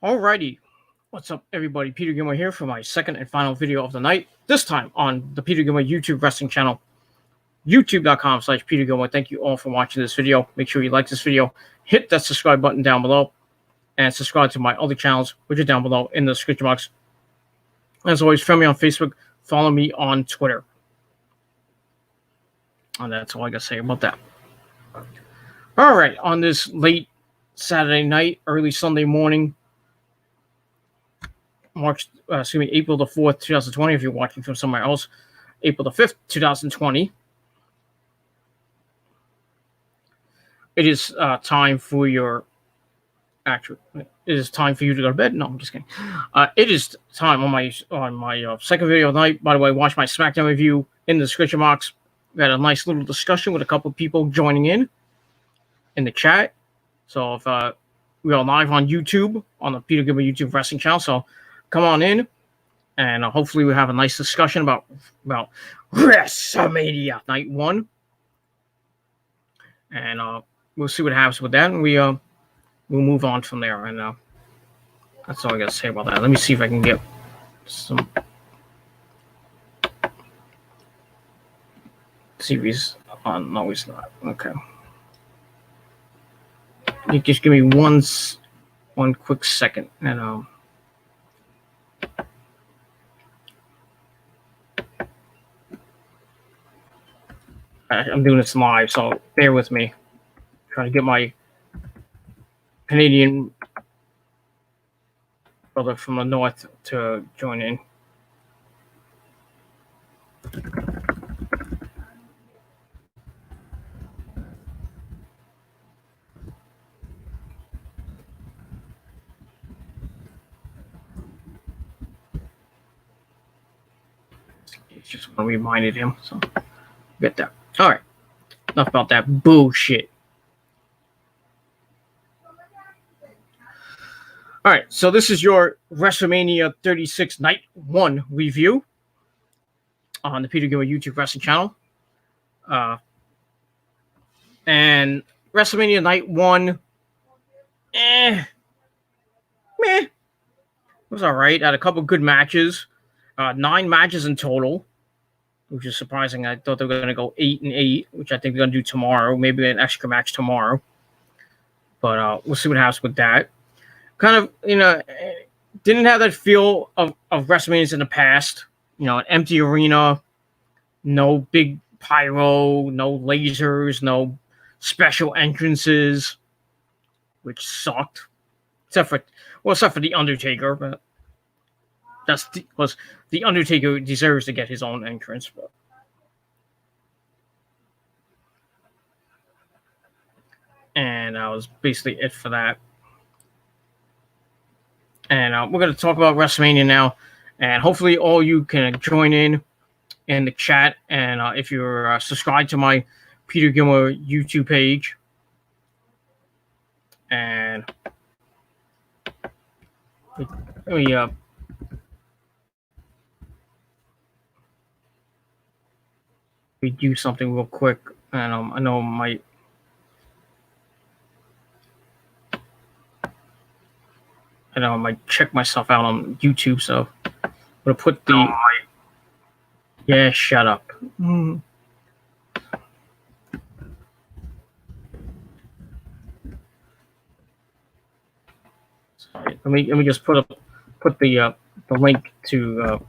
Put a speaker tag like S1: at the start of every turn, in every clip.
S1: Alrighty, what's up, everybody? Peter Gilmore here for my second and final video of the night. This time on the Peter Gilmore YouTube wrestling channel, youtube.com/Peter Gilmore. Thank you all for watching this video. Make sure you like this video, hit that subscribe button down below, and subscribe to my other channels, which are down below in the description box. As always, friend me on Facebook, follow me on Twitter. And that's all I got to say about that. All right, on this late Saturday night, early Sunday morning, April the 4th, 2020, if you're watching from somewhere else, April the 5th, 2020. It is time for you to go to bed. No, I'm just kidding. It is time on my second video of the night. By the way, watch my SmackDown review in the description box. We had a nice little discussion with a couple of people joining in the chat. So if we are live on YouTube, on the Peter Gilmore YouTube wrestling channel, so come on in, and hopefully we have a nice discussion about Wrestlemania Night 1. And we'll see what happens with that, and we'll move on from there. And that's all I got to say about that. Let me see if I can get some series on. No, he's not. Okay. You just give me one quick second, and I'm doing this live, so bear with me. Trying to get my Canadian brother from the north to join in. It's just when I reminded him, so get that. All right, enough about that bullshit. All right, so this is your WrestleMania 36 Night 1 review on the Peter Gilmore YouTube wrestling channel. And WrestleMania Night 1, meh. It was all right. Had a couple good matches. 9 matches in total, which is surprising. I thought they were going to go 8 and 8, which I think they're going to do tomorrow. Maybe an extra match tomorrow. But we'll see what happens with that. Kind of, didn't have that feel of WrestleManias in the past. An empty arena, no big pyro, no lasers, no special entrances, which sucked. Except for The Undertaker, but The Undertaker deserves to get his own entrance. But and that was basically it for that. And we're going to talk about WrestleMania now. And hopefully all you can join in the chat. And if you're subscribed to my Peter Gilmore YouTube page. And let me do something real quick. And I know I might check myself out on YouTube, so I'm gonna put the. Yeah, shut up. Sorry, let me just put the link to.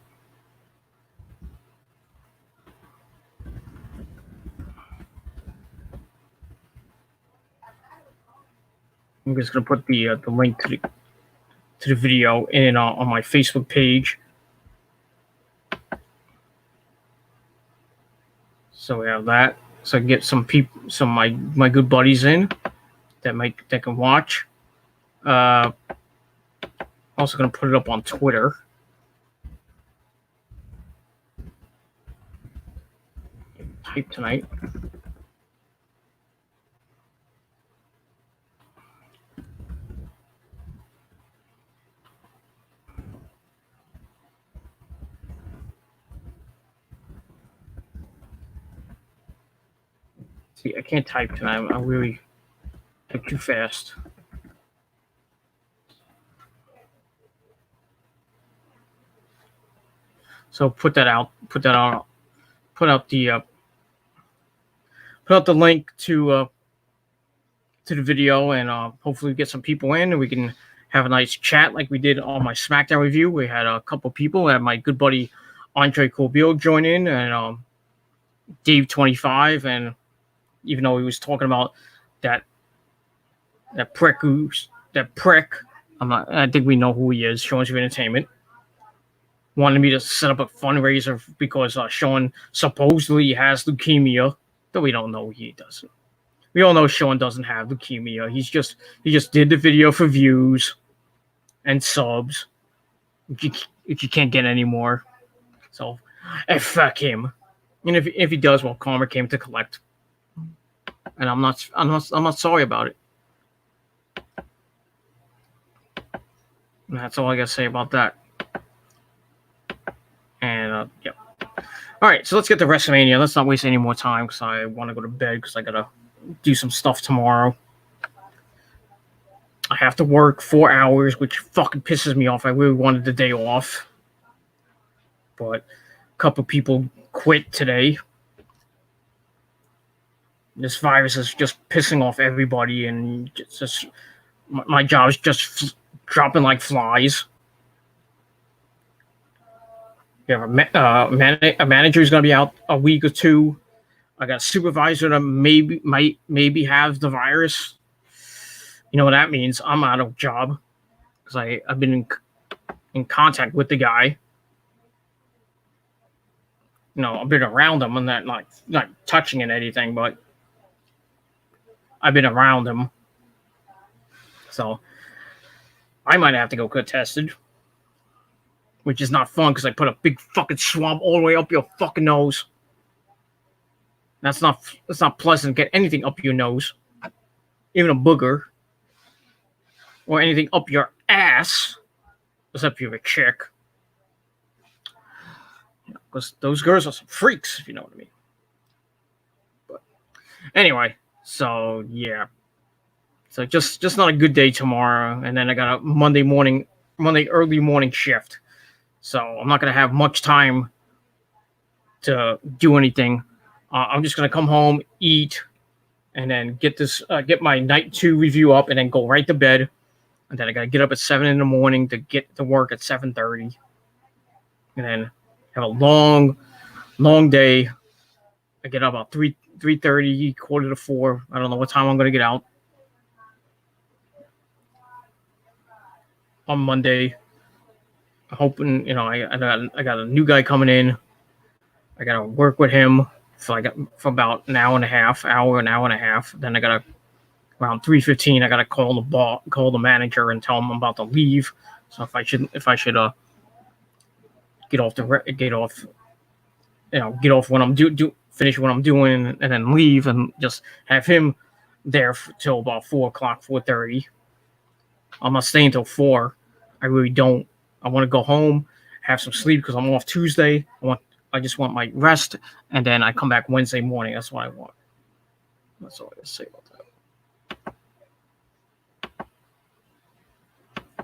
S1: I'm just gonna put the link to the video in on my Facebook page. So we have that. So I can get some of my good buddies in that can watch. Also gonna put it up on Twitter. Type tonight. See, I can't type tonight. I'm really type too fast. So put that out. Put out the link to the video, and hopefully get some people in, and we can have a nice chat like we did on my SmackDown review. We had a couple people. We had my good buddy Andre Colbio join in, and Dave 25, and even though he was talking about that prick, I think we know who he is. Sean's Entertainment wanted me to set up a fundraiser because Sean supposedly has leukemia, though we don't know he doesn't. We all know Sean doesn't have leukemia. He just did the video for views and subs, if you can't get any more. So, fuck him. And if he does, well, karma came to collect, and I'm not sorry about it. And that's all I gotta say about that. And yeah. All right, so let's get to WrestleMania. Let's not waste any more time because I want to go to bed because I gotta do some stuff tomorrow. I have to work 4 hours, which fucking pisses me off. I really wanted the day off, but a couple people quit today. This virus is just pissing off everybody, and just my job is just dropping like flies. You have a manager who's going to be out a week or two. I got a supervisor that maybe have the virus. You know what that means? I'm out of job because I've been in contact with the guy. You know, I've been around him and not touching it anything, but I've been around him. So I might have to go get tested, which is not fun because I put a big fucking swab all the way up your fucking nose. That's not pleasant. Get anything up your nose, even a booger, or anything up your ass, except if you're a chick. Because those girls are some freaks, if you know what I mean. But anyway, so yeah. So just not a good day tomorrow, and then I got a Monday early morning shift. So I'm not gonna have much time to do anything. I'm just gonna come home, eat, and then get my night 2 review up, and then go right to bed. And then I gotta get up at 7 in the morning to get to work at 7:30, and then have a long day. I get up about 3:30, 3:45. I don't know what time I'm gonna get out on Monday. I'm hoping, I got a new guy coming in. I gotta work with him for about an hour and a half. Then I gotta around 3:15. I gotta call the manager and tell him I'm about to leave. So if I should get off what I'm finish what I'm doing, and then leave and just have him there till about 4:00, 4:30. I'm not staying till 4. I really don't. I want to go home, have some sleep because I'm off Tuesday. I just want my rest, and then I come back Wednesday morning. That's what I want. That's all I gotta say about that.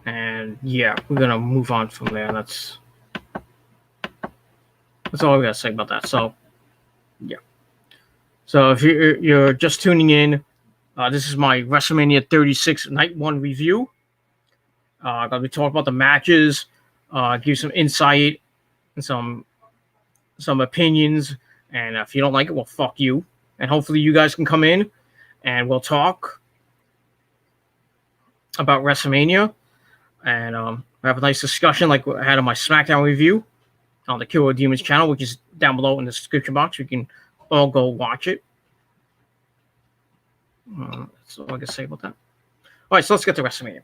S1: And yeah, we're gonna move on from there. That's all I gotta say about that. So yeah. So if you're just tuning in, this is my WrestleMania 36 Night 1 review. I'm gonna be talking about the matches, give you some insight and some opinions. And if you don't like it, well, fuck you. And hopefully you guys can come in and we'll talk about WrestleMania and have a nice discussion like I had on my SmackDown review on the Killer Demons channel, which is down below in the description box. You can all go watch it. That's all I can say about that. All right, so let's get to WrestleMania.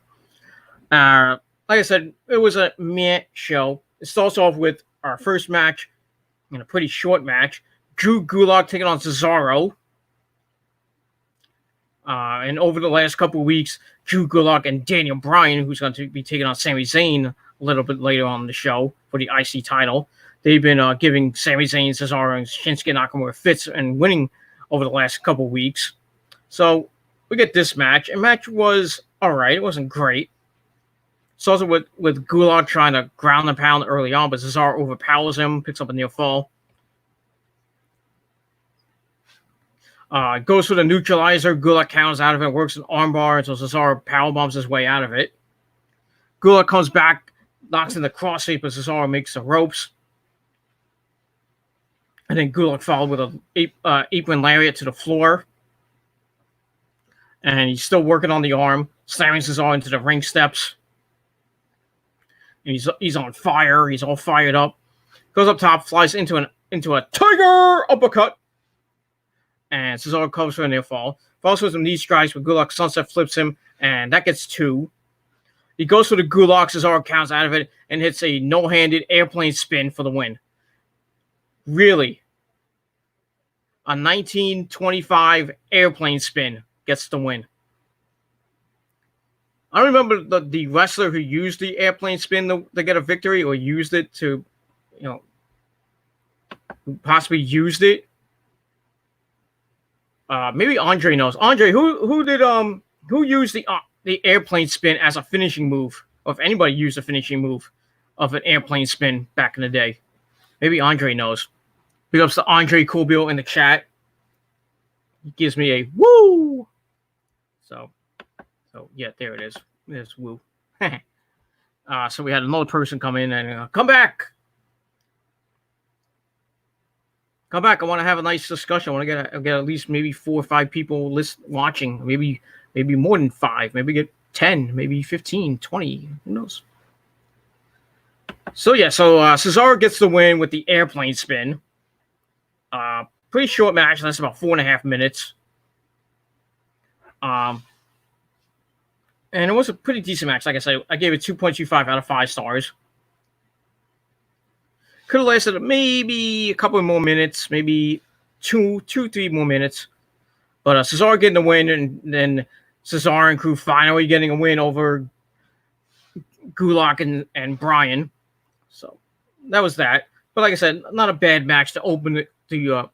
S1: Like I said, it was a meh show. It starts off with our first match, in a pretty short match. Drew Gulak taking on Cesaro. And over the last couple of weeks, Drew Gulak and Daniel Bryan, who's going to be taking on Sami Zayn a little bit later on the show for the IC title, they've been giving Sami Zayn, Cesaro, and Shinsuke Nakamura fits and winning over the last couple of weeks. So we get this match. And match was all right. It wasn't great. Starts with Gulak trying to ground and pound early on, but Cesaro overpowers him, picks up a near fall. Goes for the neutralizer. Gulak counters out of it, works an armbar until Cesaro powerbombs his way out of it. Gulak comes back, knocks in the crossface, but Cesaro makes the ropes. And then Gulak followed with an apron lariat to the floor. And he's still working on the arm, slamming Cesaro into the ring steps. And he's on fire. He's all fired up. Goes up top, flies into a tiger uppercut. And Cesaro covers for a near fall. Falls with some knee strikes, but Gulak sunset flips him, and that gets 2. He goes for the Gulak, Cesaro counts out of it, and hits a no-handed airplane spin for the win. Really? A 1925 airplane spin gets the win. I don't remember the wrestler who used the airplane spin to get a victory, or used it to, possibly used it. Maybe Andre knows. Andre, who used the airplane spin as a finishing move, or if anybody used a finishing move of an airplane spin back in the day? Maybe Andre knows. Big ups to Andre Coolbill in the chat. He gives me a woo. So yeah, there it is. There's woo. So we had another person come in and come back. Come back. I want to have a nice discussion. I want to get at least maybe 4 or 5 people watching. Maybe more than 5. Maybe get 10. Maybe 15, 20. Who knows? So yeah. So Cesaro gets the win with the airplane spin. Pretty short match. That's about 4.5 minutes. And it was a pretty decent match. Like I said, I gave it 2.25 out of 5 stars. Could have lasted maybe a couple more minutes, maybe 3 more minutes. But Cesaro getting the win, and then Cesaro and crew finally getting a win over Gulak and Bryan. So that was that. But like I said, not a bad match to open it to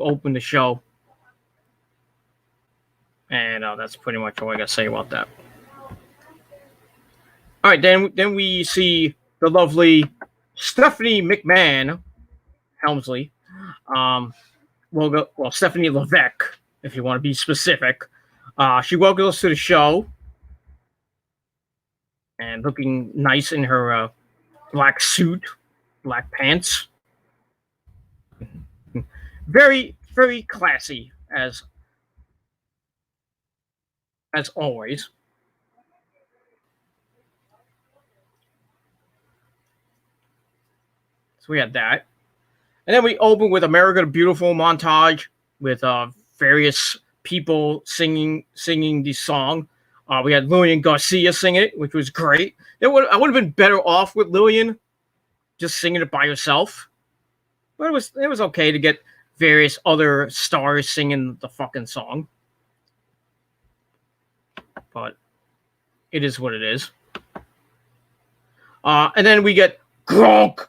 S1: open the show. And that's pretty much all I got to say about that. All right, then we see the lovely Stephanie McMahon, Helmsley. Stephanie Levesque, if you want to be specific. She welcomes us to the show. And looking nice in her black suit, black pants. Very, very classy, as always. So we had that. And then we open with America the Beautiful montage with various people singing the song. We had Lillian Garcia sing it, which was great. I would have been better off with Lillian just singing it by herself. But it was okay to get various other stars singing the fucking song. But it is what it is. And then we get Gronk.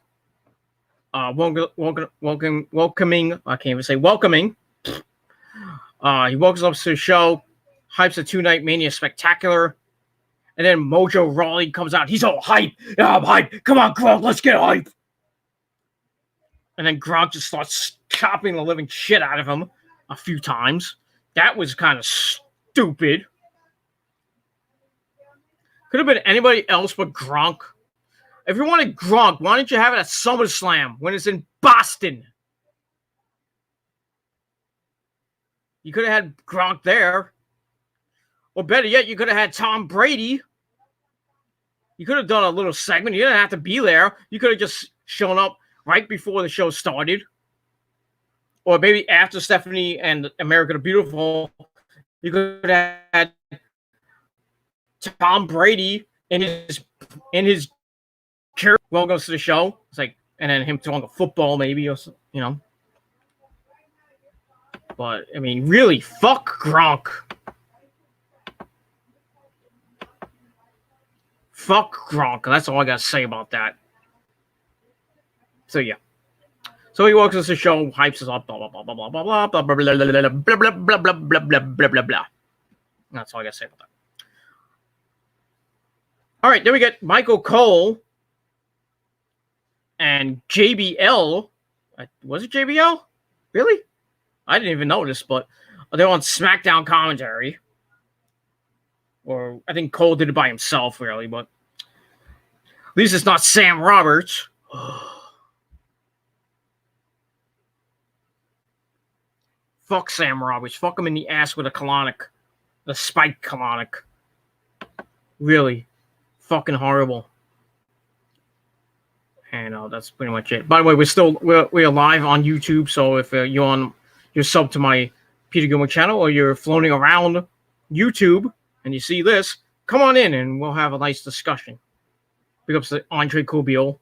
S1: Welcoming. I can't even say welcoming. He welcomes us to the show, hypes the 2-night Mania Spectacular, and then Mojo Rawley comes out. He's all hype. Yeah, I'm hype. Come on, Gronk, let's get hype. And then Gronk just starts chopping the living shit out of him a few times. That was kind of stupid. Could have been anybody else but Gronk. If you wanted Gronk, why didn't you have it at SummerSlam when it's in Boston? You could have had Gronk there. Or better yet, you could have had Tom Brady. You could have done a little segment. You didn't have to be there. You could have just shown up right before the show started. Or maybe after Stephanie and America the Beautiful, you could have had Tom Brady in his chair welcomes to the show. It's like, and then him throwing a football maybe, or But I mean, really, fuck Gronk. Fuck Gronk. That's all I gotta say about that. So yeah. So he walks us to the show, hypes us up, blah blah blah blah blah blah blah blah blah blah blah blah blah blah blah blah blah blah. That's all I gotta say about that. All right, then we get Michael Cole and JBL. Was it JBL? Really? I didn't even notice, but they're on SmackDown commentary. Or I think Cole did it by himself, really, but at least it's not Sam Roberts. Fuck Sam Roberts. Fuck him in the ass with a colonic. The spiked colonic. Really. Fucking horrible. And that's pretty much it. By the way, we're live on YouTube, so if you're sub to my Peter Gilmore channel or you're floating around YouTube and you see this, come on in and we'll have a nice discussion. Big ups to Andre Kobiel,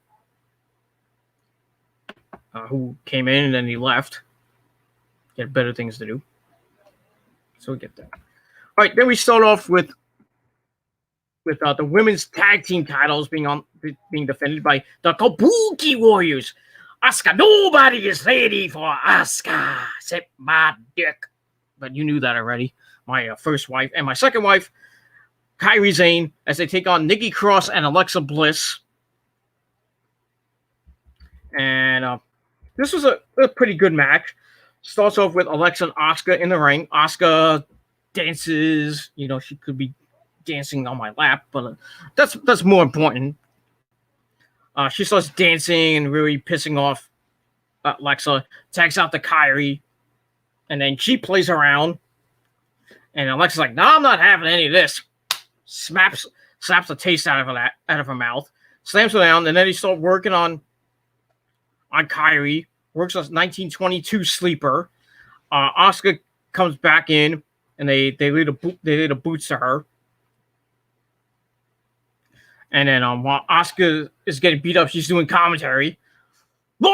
S1: who came in and then he left. He had better things to do. So we get that. All right, then we start off with the women's tag team titles being defended by the Kabuki Warriors. Asuka, nobody is ready for Asuka except my dick. But you knew that already. My first wife and my second wife, Kairi Sane, as they take on Nikki Cross and Alexa Bliss. And this was a pretty good match. Starts off with Alexa and Asuka in the ring. Asuka dances. You know, she could be dancing on my lap, but that's more important. She starts dancing and really pissing off Alexa. Tags out to Kairi, and then she plays around. And Alexa's like, "No, I'm not having any of this." Slaps the taste out of her mouth. Slams her down, and then he starts working on Kairi. Works on 1922 sleeper. Asuka comes back in, and they lead a boots to her. And then while Asuka is getting beat up, she's doing commentary. That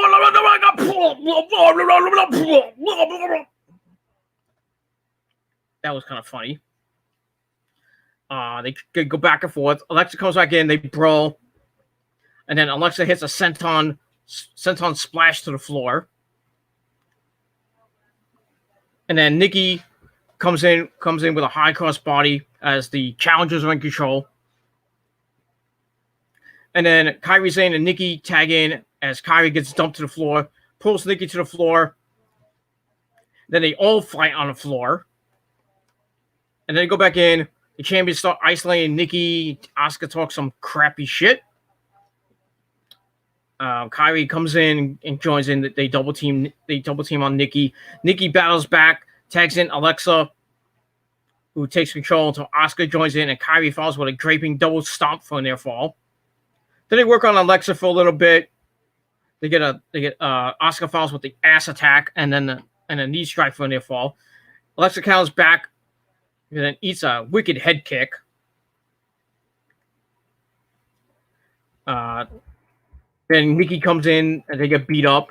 S1: was kind of funny. They go back and forth. Alexa comes back in, they brawl. And then Alexa hits a senton splash to the floor. And then Nikki comes in with a high cross body as the challengers are in control. And then Kairi Sane and Nikki tag in as Kairi gets dumped to the floor, pulls Nikki to the floor. Then they all fight on the floor. And then they go back in. The champions start isolating Nikki. Asuka talks some crappy shit. Kairi comes in and joins in. They double team on Nikki. Nikki battles back, tags in Alexa, who takes control until Asuka joins in, and Kairi falls with a draping double stomp for a near fall. Then they work on Alexa for a little bit. They get Asuka falls with the ass attack and then a knee strike for a near fall. Alexa counters back and then eats a wicked head kick. Then Nikki comes in and they get beat up.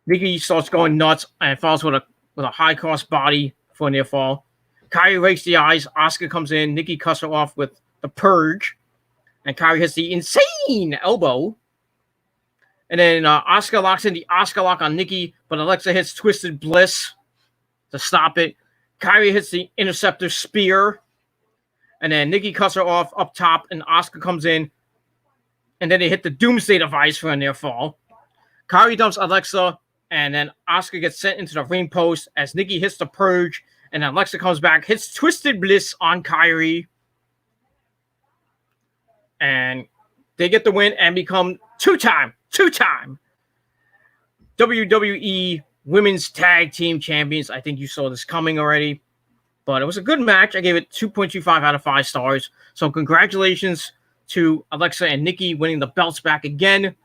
S1: Nikki starts going nuts and falls with a high cross body for a near fall. Kairi rakes the eyes. Asuka comes in. Nikki cuts her off with the purge. And Kairi hits the insane elbow. And then Asuka locks in the Asuka lock on Nikki, but Alexa hits Twisted Bliss to stop it. Kairi hits the Interceptor Spear. And then Nikki cuts her off up top, and Asuka comes in. And then they hit the Doomsday Device for a near fall. Kairi dumps Alexa, and then Asuka gets sent into the ring post as Nikki hits the Purge. And then Alexa comes back, hits Twisted Bliss on Kairi. And they get the win and become two-time WWE Women's Tag Team Champions. I think you saw this coming already, but it was a good match. I gave it 2.25 out of 5 stars. So congratulations to Alexa and Nikki winning the belts back again.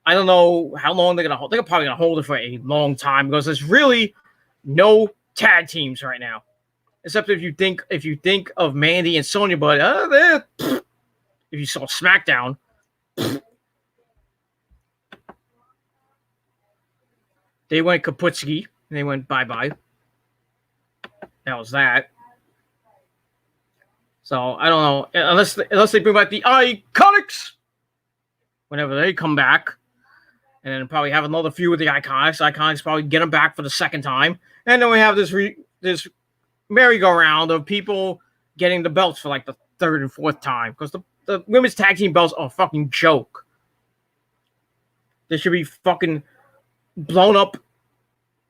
S1: I don't know how long they're gonna hold. They're probably gonna hold it for a long time because there's really no tag teams right now, except if you think of Mandy and Sonya, but if you saw SmackDown, they went kaputski. They went bye-bye. That was that. So, I don't know. Unless they bring back the Iconics whenever they come back. And then probably have another feud with the Iconics. Iconics probably get them back for the second time. And then we have this merry-go-round of people getting the belts for like the third and fourth time. Because the women's tag team belts are a fucking joke. They should be fucking blown up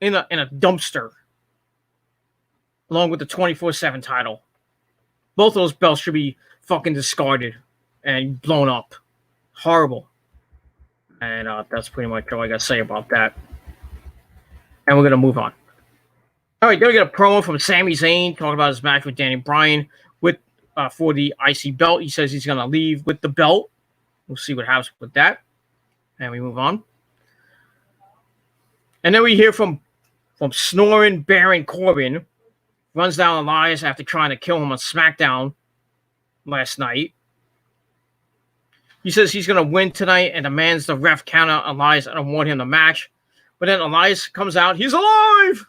S1: in a dumpster, along with the 24/7 title. Both of those belts should be fucking discarded and blown up. Horrible. And that's pretty much all I got to say about that. And we're going to move on. All right, then we get a promo from Sami Zayn talking about his match with Daniel Bryan with for the IC belt. He says he's going to leave with the belt. We'll see what happens with that. And we move on. And then we hear from snoring Baron Corbin. Runs down Elias after trying to kill him on SmackDown last night. He says he's going to win tonight and demands the ref count out Elias and award him the match. But then Elias comes out. He's alive!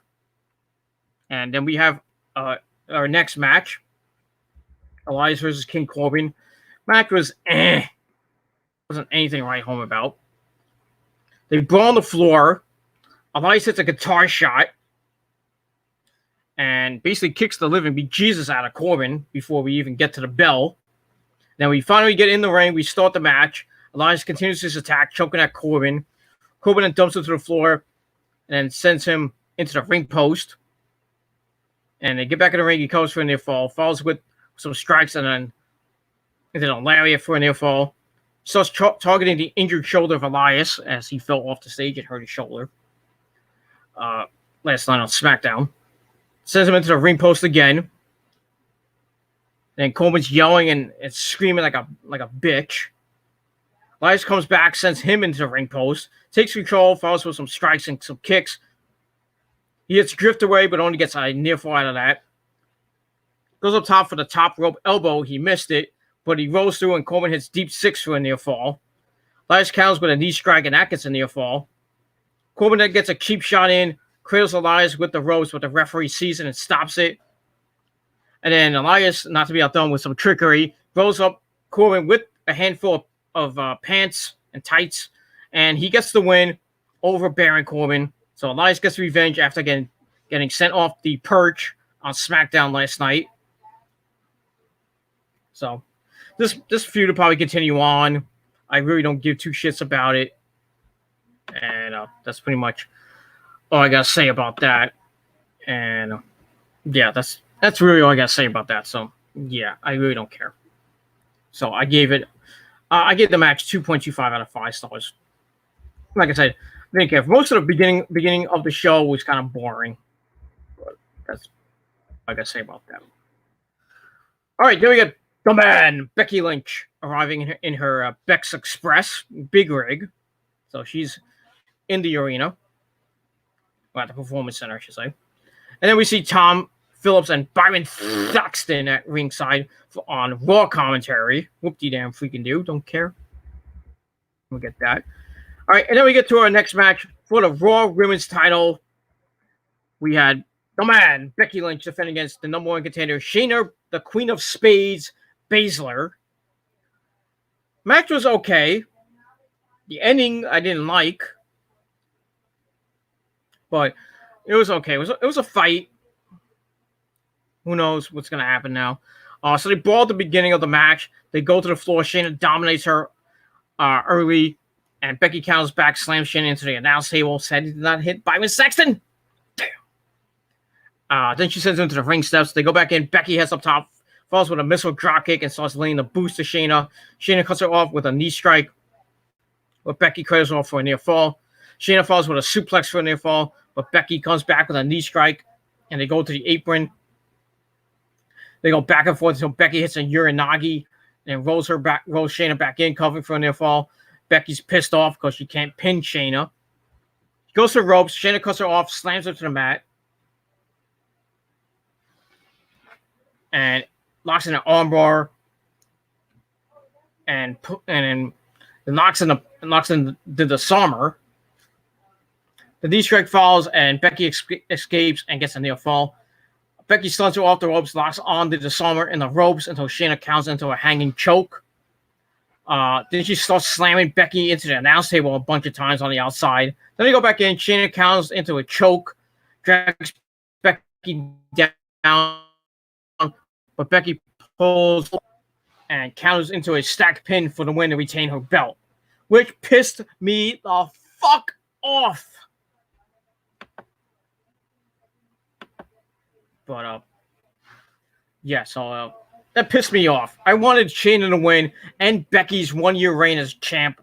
S1: And then we have our next match. Elias versus King Corbin. Match was wasn't anything to write home about. They brawl on the floor. Elias hits a guitar shot. And basically kicks the living bejesus out of Corbin before we even get to the bell. Then we finally get in the ring. We start the match. Elias continues his attack, choking at Corbin. Corbin then dumps him to the floor and then sends him into the ring post. And they get back in the ring. He comes for a near fall. Falls with some strikes and then a lariat for a near fall. Starts targeting the injured shoulder of Elias as he fell off the stage and hurt his shoulder. Last night on SmackDown. Sends him into the ring post again. Then Corbin's yelling and screaming like a bitch. Elias comes back, sends him into the ring post, takes control, follows with some strikes and some kicks. He hits drift away, but only gets a near fall out of that. Goes up top for the top rope elbow. He missed it, but he rolls through and Corbin hits deep six for a near fall. Elias counters with a knee strike and that gets a near fall. Corbin then gets a cheap shot in, cradles Elias with the ropes, but the referee sees it and stops it. And then Elias, not to be outdone with some trickery, rolls up Corbin with a handful of pants and tights, and he gets the win over Baron Corbin. So Elias gets revenge after getting sent off the perch on SmackDown last night. So this feud will probably continue on. I really don't give two shits about it. And that's pretty much all I got to say about that. And yeah, that's really all I got to say about that. So yeah, I really don't care. So I gave the match 2.25 out of 5 stars. Like I said, I didn't care. Most of the beginning of the show was kind of boring. But that's all I got to say about that. All right, then we got the man, Becky Lynch, arriving in her Bex Express big rig. So she's in the arena. Well, at the Performance Center, I should say. And then we see Tom Phillips and Byron Saxton at ringside on Raw commentary. Whoop-de-damn freaking do. Don't care. We'll get that. All right, and then we get to our next match for the Raw Women's title. We had the man, Becky Lynch, defending against the number one contender, Shayna, the Queen of Spades, Baszler. Match was okay. The ending I didn't like, but it was okay. It was a fight. Who knows what's going to happen now? So they brawl at the beginning of the match. They go to the floor. Shayna dominates her early, and Becky counters back, slams Shayna into the announce table. Said he did not hit Byron Saxton. Damn. Then she sends him to the ring steps. They go back in. Becky heads up top, falls with a missile drop kick, and starts laying the boost to Shayna. Shayna cuts her off with a knee strike, but Becky cradles her off for a near fall. Shayna falls with a suplex for a near fall, but Becky comes back with a knee strike, and they go to the apron. They go back and forth until Becky hits a Uranagi and rolls Shayna back in, covering for a near fall. Becky's pissed off because she can't pin Shayna. She goes to the ropes. Shayna cuts her off, slams her to the mat, and locks in an armbar, and knocks in the disarmer. The knee strike falls, and Becky escapes and gets a near fall. Becky stuns her off the ropes, locks on the disarmer in the ropes until Shayna counts into a hanging choke. Then she starts slamming Becky into the announce table a bunch of times on the outside. Then they go back in. Shayna counters into a choke, drags Becky down, but Becky pulls. and counters into a stack pin for the win to retain her belt, which pissed me the fuck off. But yeah, so that pissed me off. I wanted Shayna to win and Becky's 1-year reign as champ,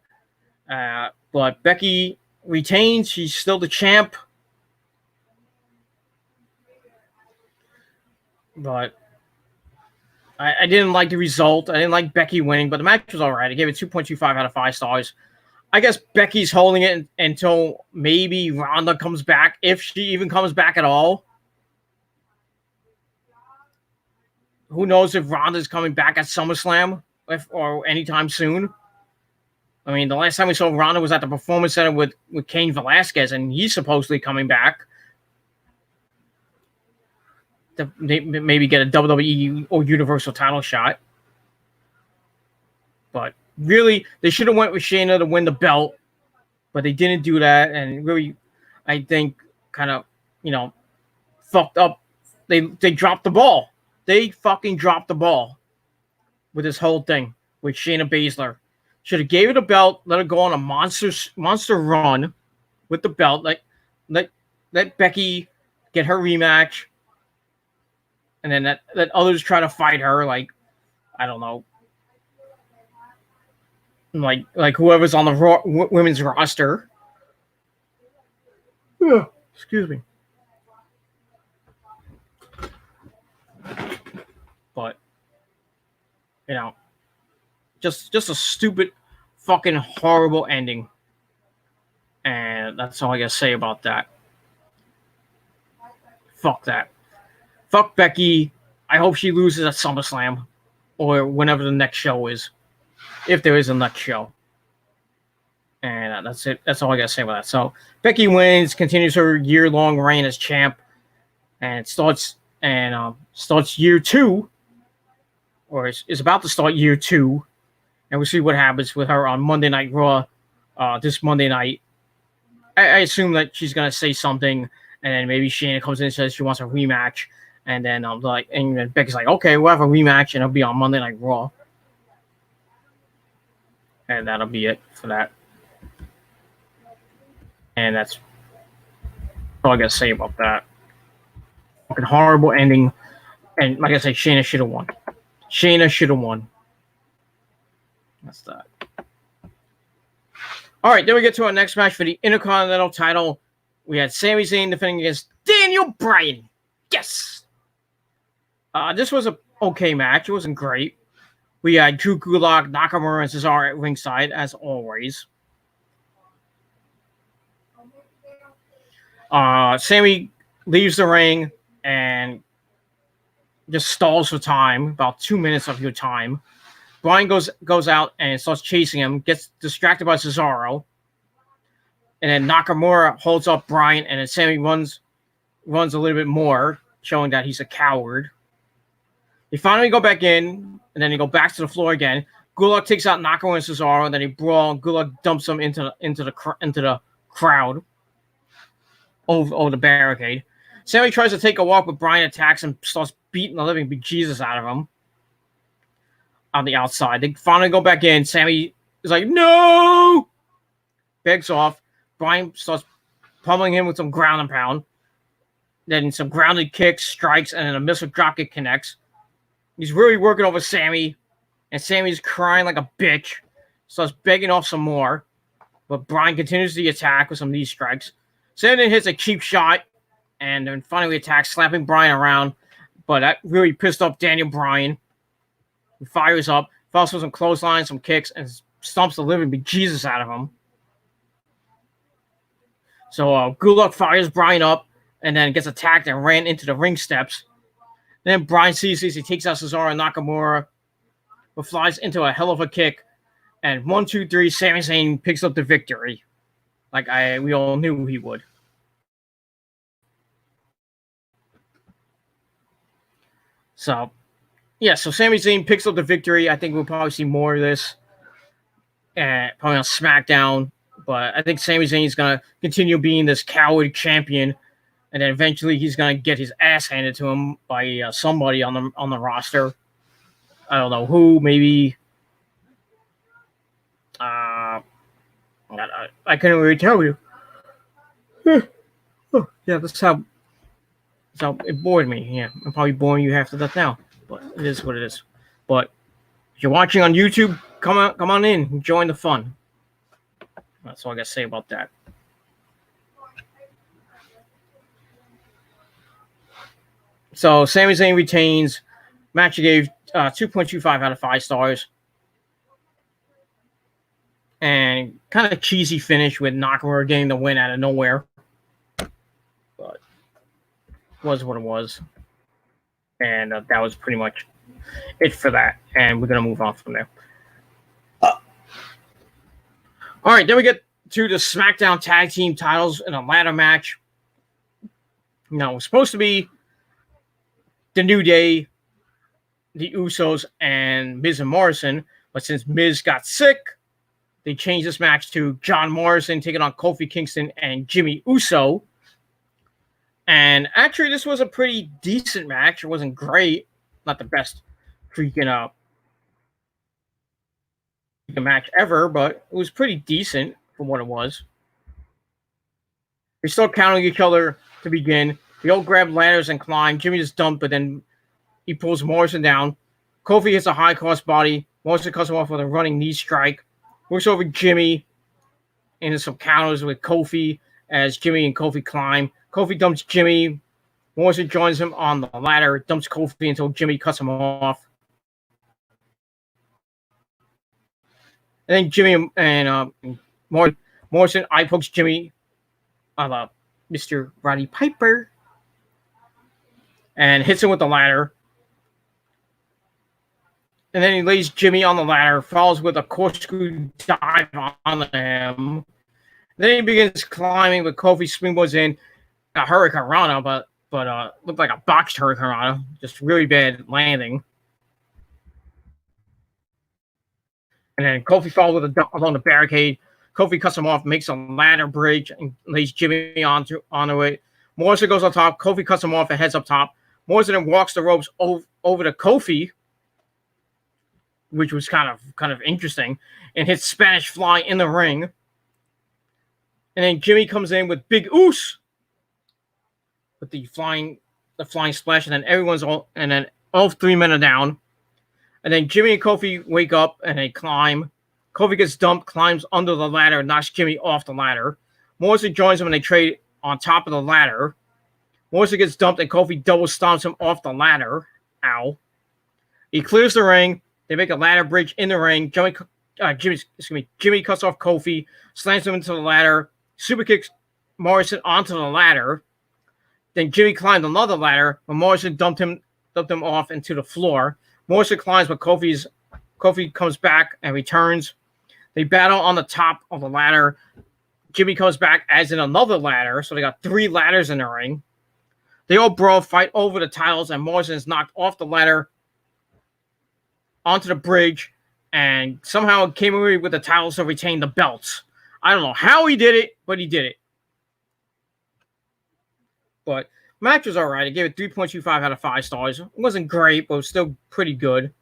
S1: but Becky retains. She's still the champ. But I didn't like the result. I didn't like Becky winning, but the match was all right. I gave it 2.25 out of 5 stars. I guess Becky's holding it until maybe Ronda comes back, if she even comes back at all. Who knows if Ronda's coming back at SummerSlam or anytime soon. I mean, the last time we saw Ronda was at the Performance Center with Cain Velasquez, and he's supposedly coming back to maybe get a WWE or Universal title shot. But really, they should have went with Shayna to win the belt, but they didn't do that, and really, I think, kind of, fucked up. They dropped the ball. They fucking dropped the ball with this whole thing with Shayna Baszler. Should have gave her the belt, let her go on a monster run with the belt. Let Becky get her rematch, and then let others try to fight her. Like, I don't know, like whoever's on the women's roster. Yeah, excuse me. But just a stupid, fucking horrible ending, and that's all I gotta say about that. Fuck that. Fuck Becky. I hope she loses at SummerSlam or whenever the next show is, if there is a next show. And that's it. That's all I gotta say about that. So Becky wins, continues her year-long reign as champ, and starts year 2, or is about to start year 2, and we'll see what happens with her on Monday Night Raw this Monday night. I assume that she's gonna say something, and then maybe Shayna comes in and says she wants a rematch, and then and then Becky's like, okay, we'll have a rematch, and it'll be on Monday Night Raw, and that'll be it for that. And that's all I gotta say about that. Fucking horrible ending. And like I said, Shayna should have won. Shayna should have won. That's that. All right, then we get to our next match for the Intercontinental title. We had Sami Zayn defending against Daniel Bryan. Yes! This was an okay match. It wasn't great. We had Drew Gulak, Nakamura, and Cesaro at ringside, as always. Sami leaves the ring and just stalls for time, about 2 minutes of your time. Bryan goes out and starts chasing him, gets distracted by Cesaro, and then Nakamura holds up Bryan, and then Sami runs a little bit more, showing that he's a coward. They finally go back in, and then they go back to the floor again. Gulak takes out Nakamura and Cesaro, and then they brawl, and Gulak dumps them into the crowd over the barricade. Sami tries to take a walk, but Bryan attacks and starts beating the living bejesus out of him on the outside. They finally go back in. Sami is like, no! Begs off. Bryan starts pummeling him with some ground and pound. Then some grounded kicks, strikes, and then a missile dropkick connects. He's really working over Sami, and Sami's crying like a bitch. Starts begging off some more, but Bryan continues the attack with some knee strikes. Sami then hits a cheap shot, and then finally attacks, slapping Bryan around. But that really pissed off Daniel Bryan. He fires up, falls with some clotheslines, some kicks, and stomps the living bejesus out of him. So Gulak fires Bryan up, and then gets attacked and ran into the ring steps. Then Bryan sees this. He takes out Cesaro and Nakamura, but flies into a hell of a kick. And 1, 2, 3, Sami Zayn picks up the victory. Like we all knew he would. So, yeah, so Sami Zayn picks up the victory. I think we'll probably see more of this. Probably on SmackDown. But I think Sami Zayn is going to continue being this coward champion. And then eventually he's going to get his ass handed to him by somebody on the roster. I don't know who, maybe. I couldn't really tell you. Oh, yeah, that's how it bored me. Yeah, I'm probably boring you half to death now, but it is what it is. But if you're watching on YouTube, come on in, join the fun. That's all I got to say about that. So Sami Zayn retains. Match gave 2.25 out of 5 stars. And kind of cheesy finish with Nakamura getting the win out of nowhere. But it was what it was. And that was pretty much it for that. And we're going to move on from there. All right, then we get to the SmackDown Tag Team titles in a ladder match. Now, it was supposed to be the New Day, the Usos, and Miz and Morrison. But since Miz got sick, they changed this match to John Morrison taking on Kofi Kingston and Jimmy Uso. And actually, this was a pretty decent match. It wasn't great. Not the best freaking match ever, but it was pretty decent for what it was. They still countering each other to begin. They all grab ladders and climb. Jimmy just dumped, but then he pulls Morrison down. Kofi hits a high cross body. Morrison cuts him off with a running knee strike. Works over Jimmy into some counters with Kofi as Jimmy and Kofi climb. Kofi dumps Jimmy. Morrison joins him on the ladder. Dumps Kofi until Jimmy cuts him off. And then Jimmy and Morrison eye pokes Jimmy on Mr. Roddy Piper and hits him with the ladder. And then he lays Jimmy on the ladder, falls with a corkscrew dive on him. Then he begins climbing with Kofi springboards in a Hurricane Rana, but looked like a botched Hurricane Rana, just really bad landing. And then Kofi falls along the barricade. Kofi cuts him off, makes a ladder bridge, and lays Jimmy onto it. Morrison goes on top. Kofi cuts him off and heads up top. Morrison then walks the ropes over to Kofi, which was kind of interesting, and hits Spanish Fly in the ring. And then Jimmy comes in with Big Oos with the flying splash, and then all 3 men are down. And then Jimmy and Kofi wake up and they climb. Kofi gets dumped, climbs under the ladder, and knocks Jimmy off the ladder. Morrison joins him and they trade on top of the ladder. Morrison gets dumped and Kofi double stomps him off the ladder. Ow. He clears the ring. They make a ladder bridge in the ring. Jimmy cuts off Kofi, slams him into the ladder, super kicks Morrison onto the ladder. Then Jimmy climbed another ladder, but Morrison dumped him off into the floor. Morrison climbs, but Kofi comes back and returns. They battle on the top of the ladder. Jimmy comes back as in another ladder, so they got 3 ladders in the ring. They all brawl, fight over the titles, and Morrison is knocked off the ladder onto the bridge, and somehow came away with the titles to retain the belts. I don't know how he did it, but he did it. But match was all right. I gave it 3.25 out of 5 stars. It wasn't great, but it was still pretty good.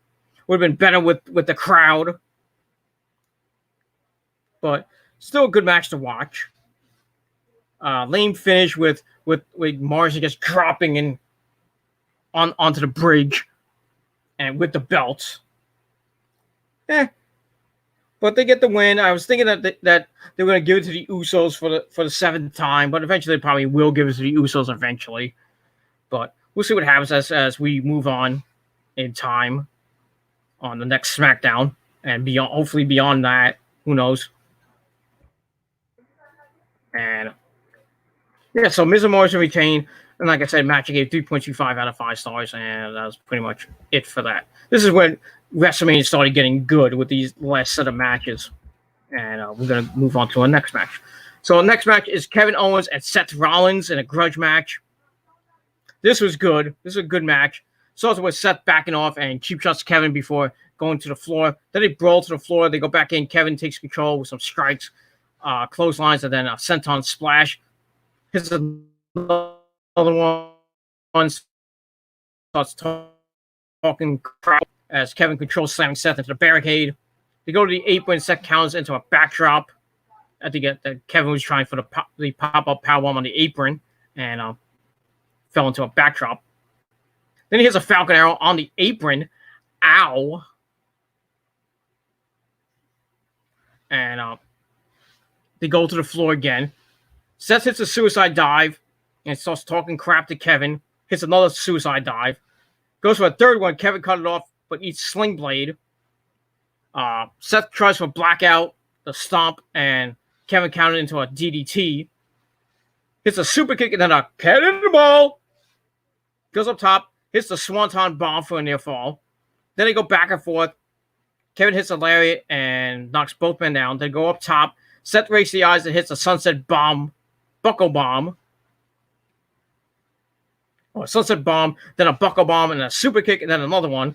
S1: Would have been better with the crowd. But still a good match to watch. Lame finish with Morrison just dropping onto the bridge and with the belts. But they get the win. I was thinking that they were going to give it to the Usos for the 7th time, but eventually they probably will give it to the Usos eventually. But we'll see what happens as we move on in time on the next SmackDown and beyond. Hopefully beyond that, who knows? And yeah, so Miz and Morrison retain. And like I said, match I gave 3.25 out of 5 stars, and that was pretty much it for that. This is when WrestleMania started getting good with these last set of matches. And we're going to move on to our next match. So our next match is Kevin Owens and Seth Rollins in a grudge match. This was good. This is a good match. Starts with Seth backing off and cheap shots Kevin before going to the floor. Then they brawl to the floor. They go back in. Kevin takes control with some strikes, clotheslines, and then a senton splash. Hits another one. Starts talking crap. as Kevin controls slamming Seth into the barricade. They go to the apron. Seth counters into a backdrop. I think that Kevin was trying for the pop-up powerbomb on the apron and fell into a backdrop. Then he hits a Falcon Arrow on the apron. Ow. And they go to the floor again. Seth hits a suicide dive and starts talking crap to Kevin. Hits another suicide dive. Goes for a third one. Kevin cut it off, but eats Sling Blade. Seth tries for Blackout, the stomp, and Kevin counted into a DDT. Hits a super kick and then a cannonball. Goes up top. Hits the Swanton Bomb for a near fall. Then they go back and forth. Kevin hits a lariat and knocks both men down. They go up top. Seth rakes the eyes and hits a Sunset Bomb, Buckle Bomb. Or a Sunset Bomb, then a Buckle Bomb, and a super kick, and then another one.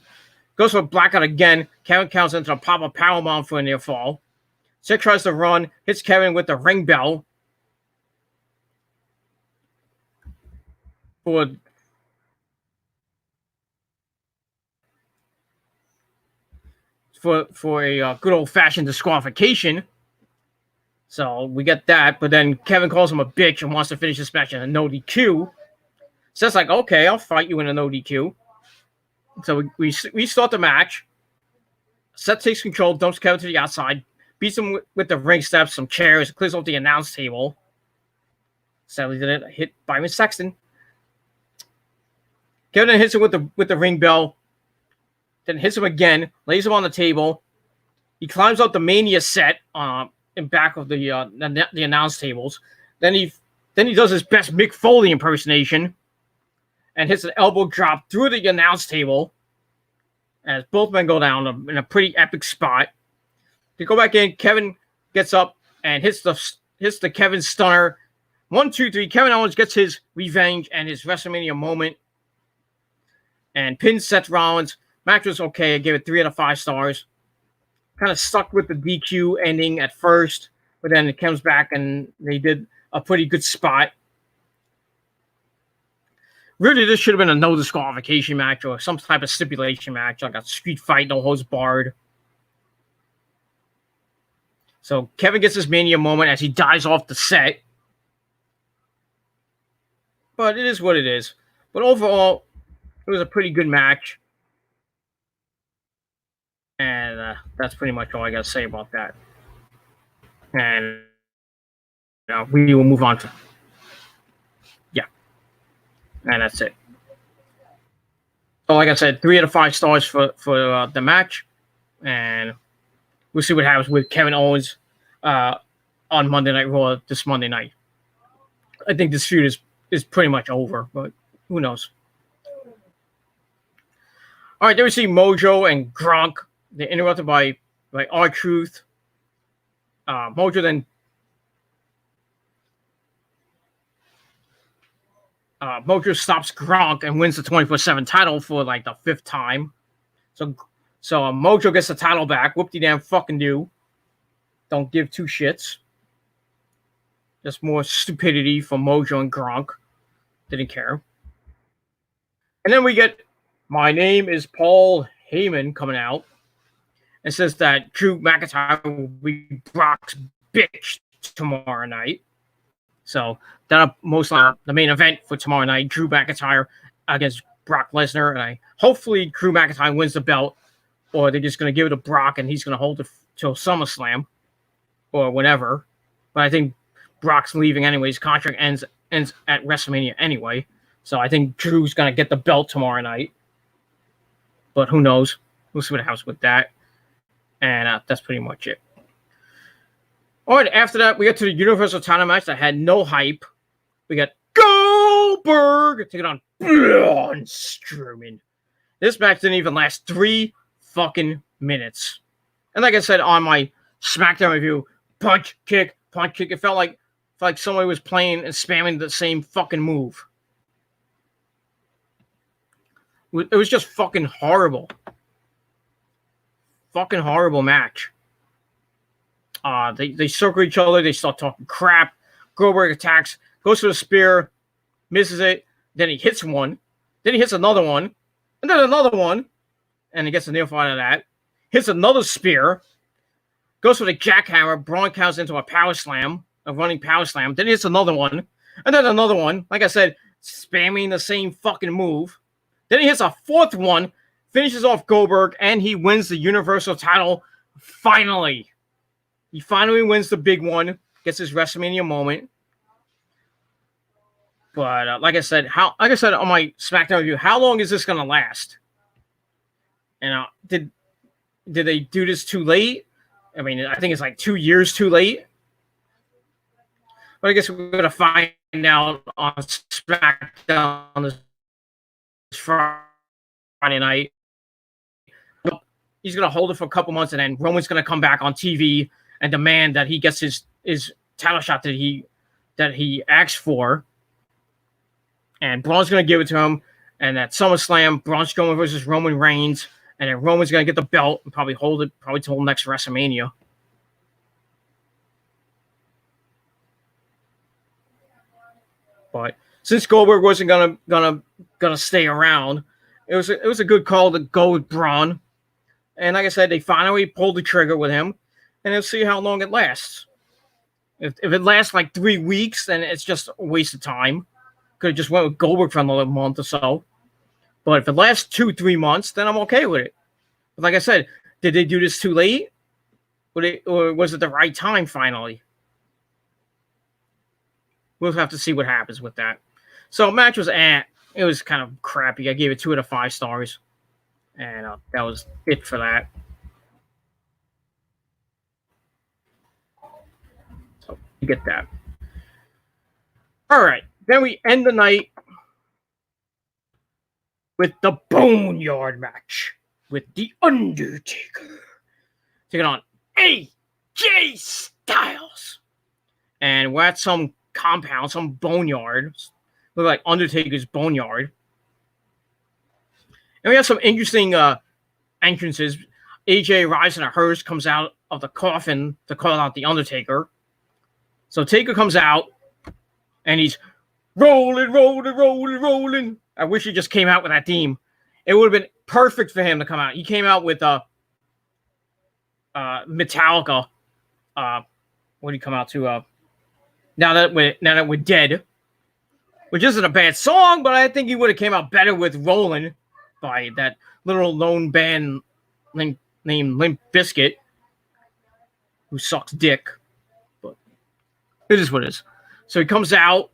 S1: Goes for a Blackout again. Kevin counts into a pop-up powerbomb for a near fall. Seth tries to run, hits Kevin with the ring bell. For a good old-fashioned disqualification. So we get that, but then Kevin calls him a bitch and wants to finish this match in a no DQ. Seth's like, okay, I'll fight you in a no DQ. So we start the match. Seth takes control, dumps Kevin to the outside, beats him with the ring steps, some chairs, clears off the announce table. Sadly did it, hit Byron Sexton. Kevin then hits him with the ring bell, then hits him again, lays him on the table. He climbs up the Mania set in back of the announce tables. Then he does his best Mick Foley impersonation and hits an elbow drop through the announce table as both men go down in a pretty epic spot. They go back in. Kevin gets up and hits the Kevin Stunner. 1, 2, 3. Kevin Owens gets his revenge and his WrestleMania moment and pins Seth Rollins. Match was okay. I gave it 3 out of 5 stars. Kind of stuck with the DQ ending at first, but then it comes back and they did a pretty good spot. Really, this should have been a no disqualification match or some type of stipulation match, like a street fight, no holds barred. So Kevin gets his Mania moment as he dies off the set. But it is what it is. But overall, it was a pretty good match. And that's pretty much all I got to say about that. And we will move on to... Yeah. And that's it. So like I said, 3 out of 5 stars for the match. And we'll see what happens with Kevin Owens on Monday Night Raw this Monday night. I think this feud is pretty much over, but who knows? All right, there we see Mojo and Gronk. They're interrupted by R-Truth. Mojo then Mojo stops Gronk and wins the 24/7 title for like the 5th time. So Mojo gets the title back. Whoop-de-damn fucking do. Don't give 2 shits. Just more stupidity from Mojo and Gronk. Didn't care. And then we get My Name is Paul Heyman coming out and says that Drew McIntyre will be Brock's bitch tomorrow night. So that'll most likely the main event for tomorrow night. Drew McIntyre against Brock Lesnar. And hopefully Drew McIntyre wins the belt, or they're just going to give it to Brock and he's going to hold it till SummerSlam or whatever. But I think Brock's leaving anyway. His contract ends at WrestleMania anyway. So I think Drew's going to get the belt tomorrow night. But who knows? We'll see what happens with that. And that's pretty much it. All right, after that, we get to the Universal title match that had no hype. We got Goldberg taking on Braun Strowman. This match didn't even last 3 fucking minutes. And like I said on my SmackDown review, punch, kick. It felt like somebody was playing and spamming the same fucking move. It was just fucking horrible. Fucking horrible match. They circle each other. They start talking crap. Goldberg attacks, goes for the spear, misses it. Then he hits one. Then he hits another one. And then another one. and he gets a near fall out of that. Hits another spear. Goes for the jackhammer. Braun counts into a power slam, a running power slam. Then he hits another one. And then another one. Like I said, spamming the same fucking move. Then he hits a fourth one. Finishes off Goldberg. And he wins the Universal title. Finally. He finally wins the big one. Gets his WrestleMania moment. But like I said on my SmackDown review, how long is this going to last? And did they do this too late? I mean, I think it's like 2 years too late. But I guess we're going to find out on SmackDown this Friday night. He's going to hold it for a couple months, and then Roman's going to come back on TV and demand that he gets his title shot that he asked for. And Braun's going to give it to him. And at SummerSlam, Braun's going versus Roman Reigns. And then Roman's going to get the belt and probably hold it till next WrestleMania. But since Goldberg wasn't gonna stay around, it was a good call to go with Braun. And like I said, they finally pulled the trigger with him, and they'll see how long it lasts. If it lasts like 3 weeks, then it's just a waste of time. Could have just went with Goldberg for another month or so. But if it lasts 2-3 months, then I'm okay with it. But like I said, did they do this too late? Or was it the right time finally? We'll have to see what happens with that. So match was it was kind of crappy. I gave it 2 out of 5 stars. And that was it for that. So you get that. All right. Then we end the night with the Boneyard match with The Undertaker taking on AJ Styles. And we're at some compound, some boneyard. Look like Undertaker's boneyard. And we have some interesting entrances. AJ arrives in a hearse, comes out of the coffin to call out The Undertaker. So Taker comes out, and he's rolling, rolling, rolling, rolling. I wish he just came out with that theme. It would have been perfect for him to come out. He came out with Metallica. What did he come out to? Now that we're dead, which isn't a bad song, but I think he would have came out better with "Rollin'" by that little known band named Limp Bizkit, who sucks dick. But it is what it is. So he comes out,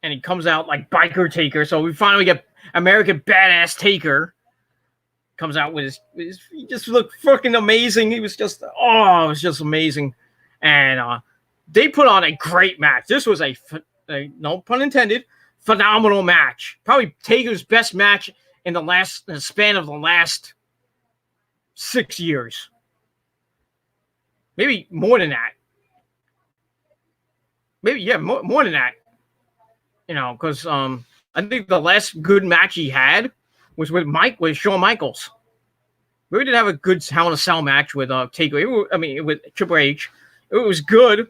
S1: and he comes out like Biker Taker. So we finally get American Badass Taker. Comes out with his he just looked fucking amazing. He was just, it was just amazing. And they put on a great match. This was a no pun intended, phenomenal match. Probably Taker's best match in the span of the last 6 years. Maybe more than that. Maybe, yeah, more than that. You know, because I think the last good match he had was with Shawn Michaels. We didn't have a good Hell in a Cell match with Taker. With Triple H. It was good,